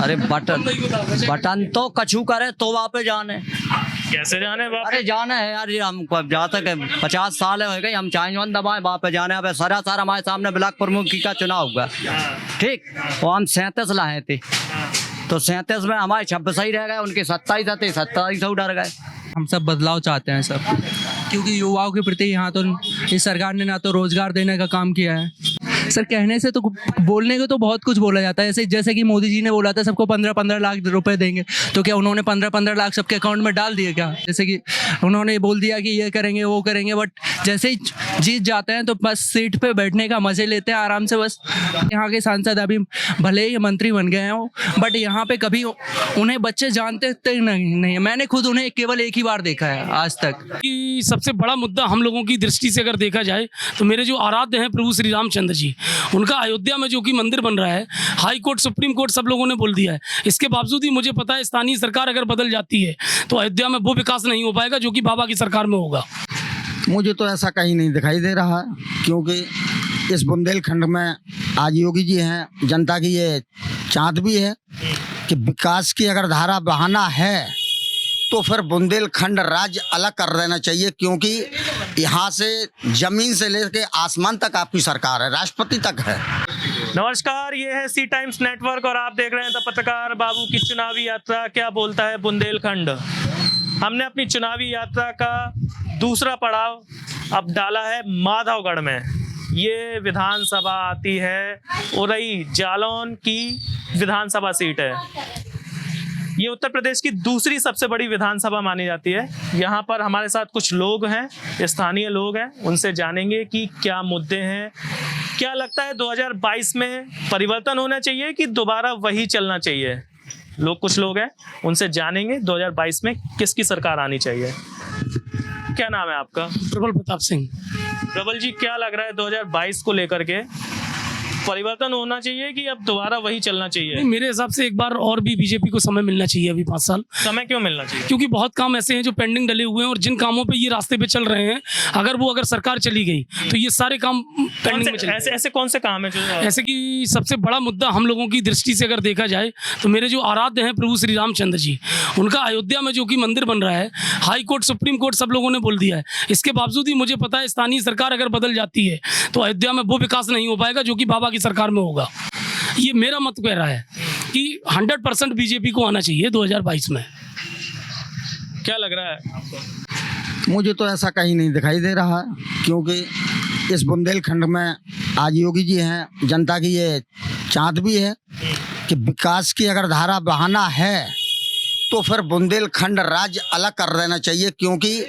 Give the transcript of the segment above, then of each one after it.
अरे button button तो कछु करे तो वापस जाने। कैसे जाने बाप? अरे जाना है यार, ये हम जहाँ तक 50 साल हो गए हम चाहे दबाए वापस जाने। अब सरासर हमारे सामने ब्लॉक प्रमुख की का चुनाव हुआ, ठीक, वो हम 37 लाए थे, तो 37 में हमारे 26 ही रह गए, उनके 27 थे, 27 डर गए। हम सब बदलाव चाहते हैं सब, क्योंकि युवाओं के प्रति यहाँ तो इस सरकार ने ना तो रोजगार देने का काम किया है सर। कहने से तो बोलने को तो बहुत कुछ बोला जाता है, जैसे कि मोदी जी ने बोला था सबको 15-15 लाख रुपए देंगे, तो क्या उन्होंने 15-15 लाख सबके अकाउंट में डाल दिए क्या? जैसे कि उन्होंने बोल दिया कि ये करेंगे वो करेंगे, बट जैसे ही जीत जाते हैं तो बस सीट पे बैठने का मजे लेते हैं आराम से। बस यहाँ के सांसद अभी भले ही मंत्री बन गए हो, बट यहाँ पे कभी उन्हें बच्चे जानते नहीं है। मैंने खुद उन्हें केवल एक ही बार देखा है आज तक। कि सबसे बड़ा मुद्दा हम लोगों की दृष्टि से अगर देखा जाए तो मेरे जो आराध्य हैं प्रभु श्री रामचंद्र जी, उनका अयोध्या में जो कि मंदिर बन रहा है, हाई कोर्ट सुप्रीम कोर्ट सब लोगों ने बोल दिया है, इसके बावजूद ही मुझे पता है स्थानीय सरकार अगर बदल जाती है तो अयोध्या में वो विकास नहीं हो पाएगा जो कि बाबा की सरकार में होगा। मुझे तो ऐसा कहीं नहीं दिखाई दे रहा है, क्योंकि इस बुंदेलखंड में आज योगी जी हैं, जनता की ये चाहत भी है कि विकास की अगर धारा बहाना है तो फिर बुंदेलखंड राज्य अलग कर देना चाहिए, क्योंकि यहाँ से जमीन से लेकर आसमान तक आपकी सरकार है, राष्ट्रपति तक है। नमस्कार, ये है सी टाइम्स नेटवर्क और आप देख रहे हैं द पत्रकार बाबू की चुनावी यात्रा क्या बोलता है बुंदेलखंड। हमने अपनी चुनावी यात्रा का दूसरा पड़ाव अब डाला है माधवगढ़ में। ये विधानसभा आती है उरई जालौन की विधानसभा सीट है। ये उत्तर प्रदेश की दूसरी सबसे बड़ी विधानसभा मानी जाती है। यहाँ पर हमारे साथ कुछ लोग हैं, स्थानीय लोग हैं, उनसे जानेंगे कि क्या मुद्दे हैं, क्या लगता है 2022 में परिवर्तन होना चाहिए कि दोबारा वही चलना चाहिए। कुछ लोग हैं, उनसे जानेंगे 2022 में किसकी सरकार आनी चाहिए। क्या नाम है आपका? प्रबल प्रताप सिंह। प्रबल जी, क्या लग रहा है 2022 को लेकर के परिवर्तन होना चाहिए कि अब दोबारा वही चलना चाहिए? मेरे हिसाब से एक बार और भी बीजेपी को समय मिलना चाहिए, अभी 5 साल। समय क्यों मिलना चाहिए? क्योंकि बहुत काम ऐसे हैं जो पेंडिंग डले हुए हैं और जिन कामों पे ये रास्ते पे चल रहे हैं, अगर सरकार चली गई तो ये सारे काम पेंडिंग में चले। ऐसे कौन से काम है जो ऐसे कि सबसे बड़ा मुद्दा हम लोगों की दृष्टि से अगर देखा जाए तो मेरे जो आराध्य हैं प्रभु श्री रामचंद्र जी, उनका अयोध्या में जो कि मंदिर बन रहा है, हाई कोर्ट सुप्रीम कोर्ट सब लोगों ने बोल दिया है, इसके बावजूद ही मुझे पता है स्थानीय सरकार अगर बदल जाती है तो अयोध्या में वो विकास नहीं हो पाएगा जो कि बाबा की सरकार में होगा। ये मेरा मत कह रहा है कि 100% बीजेपी को आना चाहिए 2022 में। क्या लग रहा है? मुझे तो ऐसा कहीं नहीं दिखाई दे रहा है, क्योंकि इस बुंदेलखंड में आज योगी जी हैं, जनता की ये चाहत भी है कि विकास की अगर धारा बहाना है तो फिर बुंदेलखंड राज्य अलग कर देना चाहिए, क्योंकि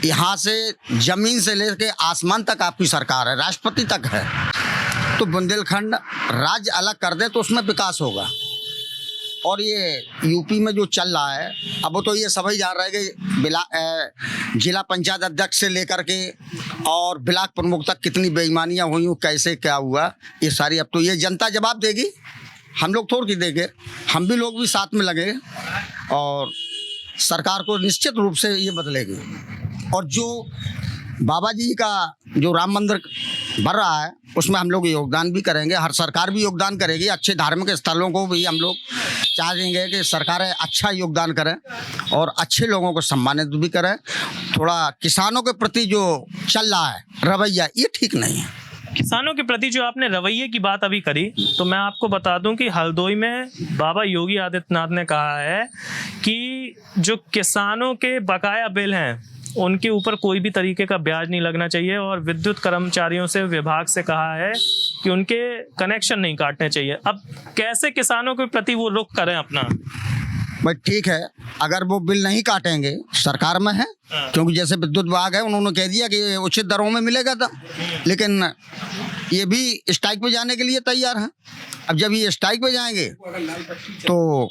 यहाँ से जमीन से लेकर आसमान तक आपकी सरकार है, राष्ट्रपति तक है। तो बुंदेलखंड राज्य अलग कर दे तो उसमें विकास होगा। और ये यूपी में जो चल रहा है, अब वो तो ये सभी जान रहे हैं कि जिला पंचायत अध्यक्ष से लेकर के और ब्लॉक प्रमुख तक कितनी बेईमानियां हुई, कैसे क्या हुआ, ये सारी अब तो ये जनता जवाब देगी, हम लोग थोड़ी देंगे। हम भी लोग भी साथ में लगे और सरकार को निश्चित रूप से ये बदलेगी। और जो बाबा जी का जो राम मंदिर बन रहा है उसमें हम लोग योगदान भी करेंगे, हर सरकार भी योगदान करेगी। अच्छे धार्मिक स्थलों को भी हम लोग चाहेंगे कि सरकारें अच्छा योगदान करें और अच्छे लोगों को सम्मानित भी करें। थोड़ा किसानों के प्रति जो चल रहा है रवैया, ये ठीक नहीं है। किसानों के प्रति जो आपने रवैये की बात अभी करी, तो मैं आपको बता दूं कि हरदोई में बाबा योगी आदित्यनाथ ने कहा है कि जो किसानों के बकाया बिल हैं उनके ऊपर कोई भी तरीके का ब्याज नहीं लगना चाहिए, और विद्युत कर्मचारियों से विभाग से कहा है कि उनके कनेक्शन नहीं काटने चाहिए। अब कैसे किसानों के प्रति वो रुख करें अपना? भाई ठीक है, अगर वो बिल नहीं काटेंगे, सरकार में है, क्योंकि जैसे विद्युत विभाग है उन्होंने कह दिया कि उचित दरों में मिलेगा था, लेकिन ये भी स्ट्राइक पे जाने के लिए तैयार हैं। अब जब ये स्ट्राइक पे जाएंगे तो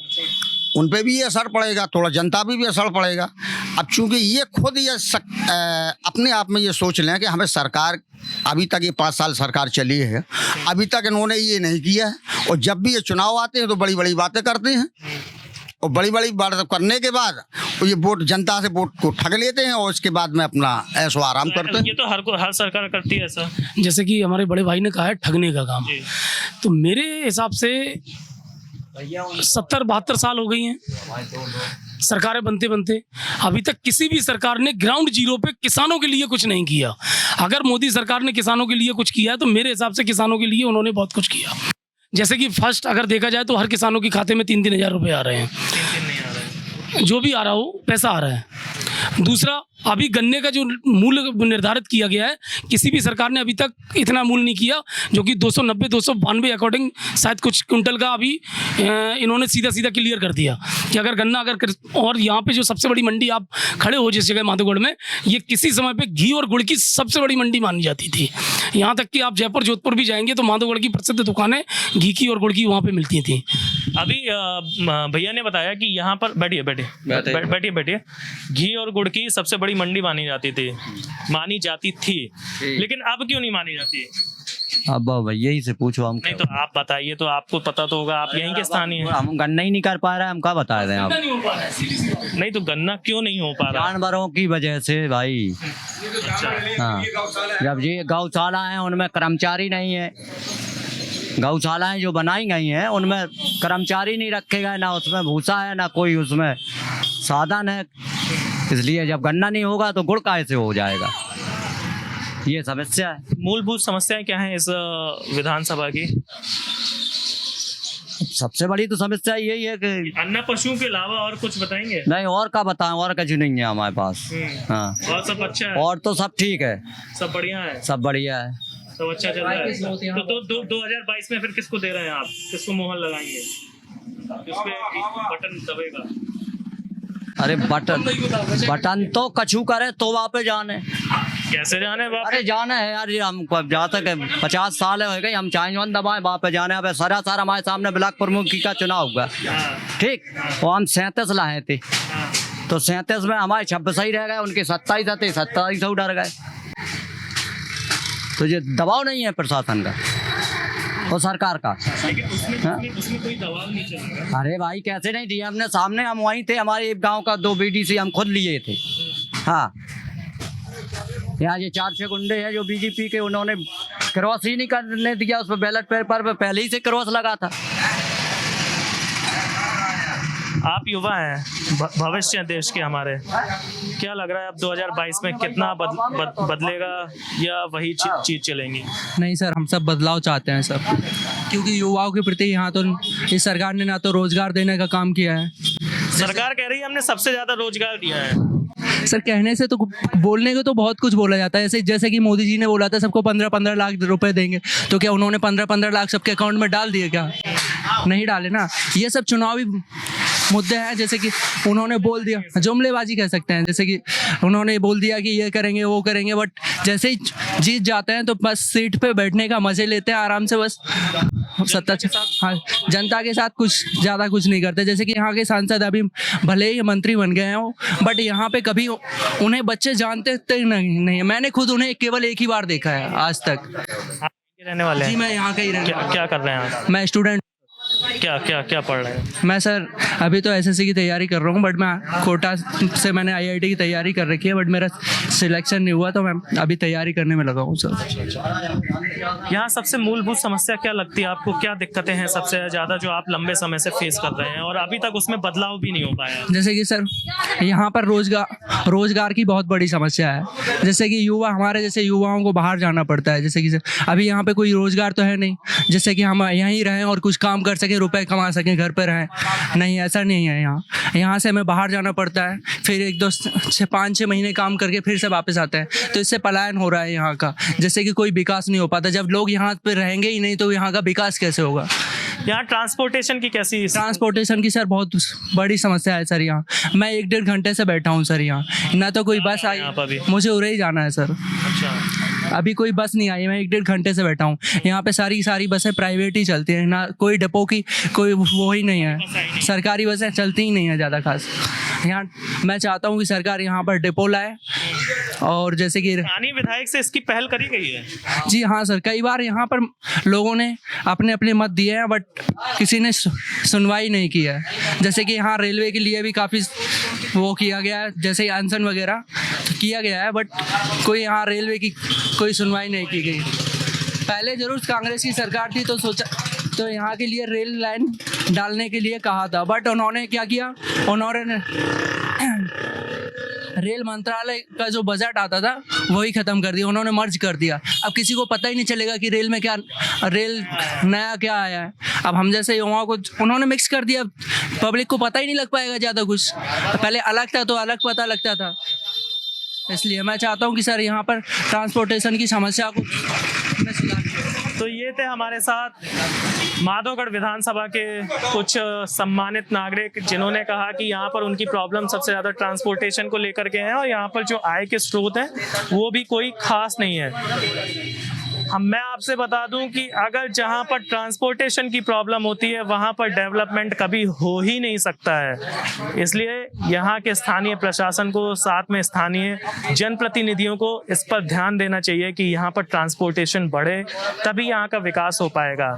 उन पे भी ये असर पड़ेगा, थोड़ा जनता भी असर पड़ेगा। अब चूंकि ये खुद ये अपने आप में ये सोच लें कि हमें सरकार, अभी तक ये 5 साल सरकार चली है, अभी तक इन्होंने ये नहीं किया है, और जब भी ये चुनाव आते हैं तो बड़ी बड़ी बातें करते हैं, और बड़ी बड़ी बात करने के बाद ये वोट, जनता से वोट को ठग लेते हैं और उसके बाद में अपना ऐशो आराम करते हैं। ये तो हर सरकार करती है ऐसा। जैसे कि हमारे बड़े भाई ने कहा है ठगने का काम, तो मेरे हिसाब से 70-72 साल हो गई हैं सरकारें बनते बनते, अभी तक किसी भी सरकार ने ग्राउंड जीरो पे किसानों के लिए कुछ नहीं किया। अगर मोदी सरकार ने किसानों के लिए कुछ किया है तो मेरे हिसाब से किसानों के लिए उन्होंने बहुत कुछ किया। जैसे कि फर्स्ट अगर देखा जाए तो हर किसानों के खाते में 3-3 हज़ार रुपये आ रहे हैं, जो भी आ रहा हो पैसा आ रहा है। दूसरा, अभी गन्ने का जो मूल्य निर्धारित किया गया है, किसी भी सरकार ने अभी तक इतना मूल्य नहीं किया, जो कि 290-292 अकॉर्डिंग शायद कुछ कुंटल का अभी इन्होंने सीधा सीधा क्लियर कर दिया कि अगर गन्ना और यहाँ पे जो सबसे बड़ी मंडी आप खड़े हो जिस जगह माधोगढ़ में, ये किसी समय पे घी और गुड़ की सबसे बड़ी मंडी मानी जाती थी। यहाँ तक कि आप जयपुर जोधपुर भी जाएंगे तो माधोगढ़ की प्रसिद्ध दुकानें घी की और गुड़ की वहाँ पर मिलती थी। अभी भैया ने बताया कि यहाँ पर बैठिए घी और गुड़ की सबसे बड़ी मंडी मानी जाती थी, लेकिन अब क्यों नहीं मानी जाती? अब भैया ही से पूछो हम। नहीं तो आप बताइए, तो आपको पता तो होगा, आप यहीं के स्थानीय हैं। हम गन्ना ही नहीं कर पा रहे हैं, हम क्या बता दें आप। नहीं तो गन्ना क्यों नहीं हो पा रहा? जानवरों की वजह से भाई। हाँ, जब ये गौशाला है उनमें कर्मचारी नहीं है, गौशालाएं जो बनाई गई हैं उनमें कर्मचारी नहीं रखे गए, ना उसमें भूसा है ना कोई उसमें साधन है, इसलिए जब गन्ना नहीं होगा तो गुड़ कैसे हो जाएगा, ये समस्या है। मूलभूत समस्याएं क्या हैं इस विधानसभा की? सबसे बड़ी तो समस्या यही है कि अन्य पशुओं के अलावा और कुछ बताएंगे? नहीं, और क्या बताएं, और कुछ नहीं है हमारे पास। हाँ, और सब अच्छा है? और तो सब ठीक है, सब बढ़िया है, सब बढ़िया है, सब अच्छा चल रहा है। तो 2022 में फिर किसको दे रहे हैं आप? किसको मोहर लगाएंगे? किसपे बटन दबेगा? अरे बटन तो कछू करे तो वापस जाने, कैसे जाने वापस? अरे जाना है यार, ये हम जहाँ तक 50 साल हो गए हम चाइजवन दबाए वापस जाने। अब सारा हमारे सामने ब्लॉक प्रमुखी का चुनाव हुआ, ठीक, वो हम 37 लाए थे, तो 37 में हमारे 26 ही रह गए, उनके 27 थे, 27 डर गए। तो ये दबाव नहीं है प्रशासन का और सरकार का। लेकिन उसमें कोई दबाव नहीं चलेगा। अरे भाई कैसे नहीं दिया हमने, सामने हम वहीं थे, हमारे गांव का 2 BDC हम खुद लिए थे। हाँ, यहाँ ये 4-6 गुंडे हैं जो बीजेपी के, उन्होंने क्रॉस ही नहीं करने दिया, उस पर बैलेट पेपर पर पहले ही से क्रॉस लगा था। आप युवा हैं, भविष्य देश के हमारे, क्या लग रहा है अब 2022 में कितना बदलेगा या वही चीज चलेंगी? नहीं सर, हम सब बदलाव चाहते हैं सर, क्योंकि युवाओं के प्रति यहाँ तो इस सरकार ने ना तो रोजगार देने का काम किया है। सरकार कह रही है हमने सबसे ज्यादा रोजगार दिया है। सर कहने से तो, बोलने को तो बहुत कुछ बोला जाता है, जैसे कि मोदी जी ने बोला था सबको 15-15 लाख रुपए देंगे, तो क्या उन्होंने 15-15 लाख सबके अकाउंट में डाल दिए? क्या नहीं डाले ना। ये सब चुनावी मुद्दे हैं, जैसे कि उन्होंने बोल दिया, जुमलेबाजी कह सकते हैं, जैसे कि उन्होंने बोल दिया कि ये करेंगे वो करेंगे, बट जैसे ही जीत जाते हैं तो बस सीट पे बैठने का मजे लेते हैं आराम से, बस सत्ता। हाँ, जनता के साथ कुछ ज़्यादा कुछ नहीं करते। जैसे कि यहाँ के सांसद अभी भले ही मंत्री बन गए हैं, बट यहाँ पे कभी उन्हें बच्चे जानते नहीं। मैंने खुद उन्हें केवल एक ही बार देखा है आज तक। रहने वाले हैं? जी मैं यहाँ का ही रहने वाला। क्या कर रहे हैं आप? मैं स्टूडेंट। क्या पढ़ रहे हैं? मैं सर अभी तो एसएससी की तैयारी कर रहा हूँ, बट मैं कोटा से मैंने आईआईटी की तैयारी कर रखी है, बट मेरा सिलेक्शन नहीं हुआ, तो मैं अभी तैयारी करने में लगा हूँ सर। यहाँ सबसे मूलभूत समस्या क्या लगती है आपको? क्या दिक्कतें हैं सबसे ज़्यादा जो आप लंबे समय से फेस कर रहे हैं और अभी तक उसमें बदलाव भी नहीं हो पाया? जैसे कि सर यहाँ पर रोजगार की बहुत बड़ी समस्या है। जैसे कि हमारे जैसे युवाओं को बाहर जाना पड़ता है। जैसे कि सर अभी यहाँ पे कोई रोजगार तो है नहीं, जैसे कि हम यहीं रहें और कुछ काम कर सकें, रुपए कमा सकें, घर पर रहें, नहीं ऐसा नहीं है। यहाँ से हमें बाहर जाना पड़ता है, फिर 5-6 महीने काम करके फिर से वापस आते हैं, तो इससे पलायन हो रहा है यहाँ का। जैसे कि कोई विकास नहीं हो पाता। जब लोग यहाँ पे रहेंगे ही नहीं तो यहाँ का विकास कैसे होगा? यहाँ ट्रांसपोर्टेशन की कैसी? ट्रांसपोर्टेशन की सर बहुत बड़ी समस्या है सर। यहाँ मैं 1-1.5 घंटे से बैठा हूँ सर, यहाँ ना तो कोई बस आई, मुझे उरे ही जाना है सर। अच्छा, अभी कोई बस नहीं आई, मैं 1-1.5 घंटे से बैठा हूँ। यहाँ पे सारी बसें प्राइवेट ही चलती हैं, ना कोई डिपो की कोई वो ही नहीं है, सरकारी बसें चलती ही नहीं है ज़्यादा खास। यहाँ मैं चाहता हूँ कि सरकार यहाँ पर डिपो लाए, और जैसे कि स्थानीय विधायक से इसकी पहल करी गई है। जी हाँ सर, कई बार यहाँ पर लोगों ने अपने मत दिए हैं, बट किसी ने सुनवाई नहीं की है। जैसे कि यहाँ रेलवे के लिए भी काफ़ी वो किया गया है, जैसे अनशन वगैरह किया गया है, बट कोई यहाँ रेलवे की कोई सुनवाई नहीं की गई। पहले जरूर कांग्रेस की सरकार थी तो सोचा तो यहाँ के लिए रेल लाइन डालने के लिए कहा था, बट उन्होंने क्या किया, उन्होंने रेल मंत्रालय का जो बजट आता था वही ख़त्म कर दिया, उन्होंने मर्ज कर दिया। अब किसी को पता ही नहीं चलेगा कि रेल में क्या, रेल नया क्या आया है। अब हम जैसे युवाओं को उन्होंने मिक्स कर दिया, पब्लिक को पता ही नहीं लग पाएगा ज़्यादा कुछ। पहले अलग था तो अलग पता लगता था, इसलिए मैं चाहता हूँ कि सर यहाँ पर ट्रांसपोर्टेशन की समस्या को सुधार। तो ये थे हमारे साथ माधोगढ़ विधानसभा के कुछ सम्मानित नागरिक, जिन्होंने कहा कि यहाँ पर उनकी प्रॉब्लम सबसे ज़्यादा ट्रांसपोर्टेशन को लेकर के हैं और यहाँ पर जो आय के स्रोत हैं वो भी कोई खास नहीं है। मैं आपसे बता दूं कि अगर जहाँ पर ट्रांसपोर्टेशन की प्रॉब्लम होती है वहाँ पर डेवलपमेंट कभी हो ही नहीं सकता है। इसलिए यहाँ के स्थानीय प्रशासन को, साथ में स्थानीय जनप्रतिनिधियों को इस पर ध्यान देना चाहिए कि यहाँ पर ट्रांसपोर्टेशन बढ़े, तभी यहाँ का विकास हो पाएगा।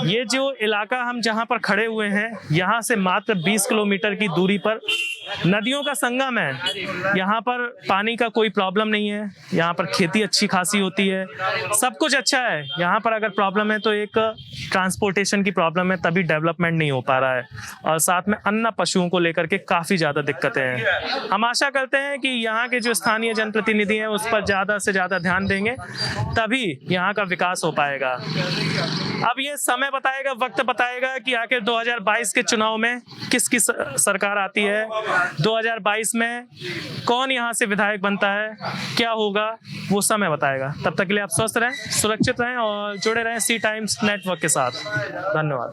ये जो इलाका हम जहाँ पर खड़े हुए हैं, यहाँ से मात्र 20 किलोमीटर की दूरी पर नदियों का संगम है। यहाँ पर पानी का कोई प्रॉब्लम नहीं है, यहाँ पर खेती अच्छी खासी होती है, सब कुछ अच्छा है। यहाँ पर अगर प्रॉब्लम है तो एक ट्रांसपोर्टेशन की प्रॉब्लम है, तभी डेवलपमेंट नहीं हो पा रहा है। और साथ में अन्य पशुओं को लेकर के काफ़ी ज़्यादा दिक्कतें हैं। हम आशा करते हैं कि यहाँ के जो स्थानीय जनप्रतिनिधि हैं उस पर ज़्यादा से ज़्यादा ध्यान देंगे, तभी यहाँ का विकास हो पाएगा। अब ये समय बताएगा, वक्त बताएगा कि आखिर 2022 के चुनाव में किसकी सरकार आती है, 2022 में कौन यहाँ से विधायक बनता है, क्या होगा वो समय बताएगा। तब तक के लिए आप स्वस्थ रहें, सुरक्षित रहें और जुड़े रहें सी टाइम्स नेटवर्क के साथ। धन्यवाद।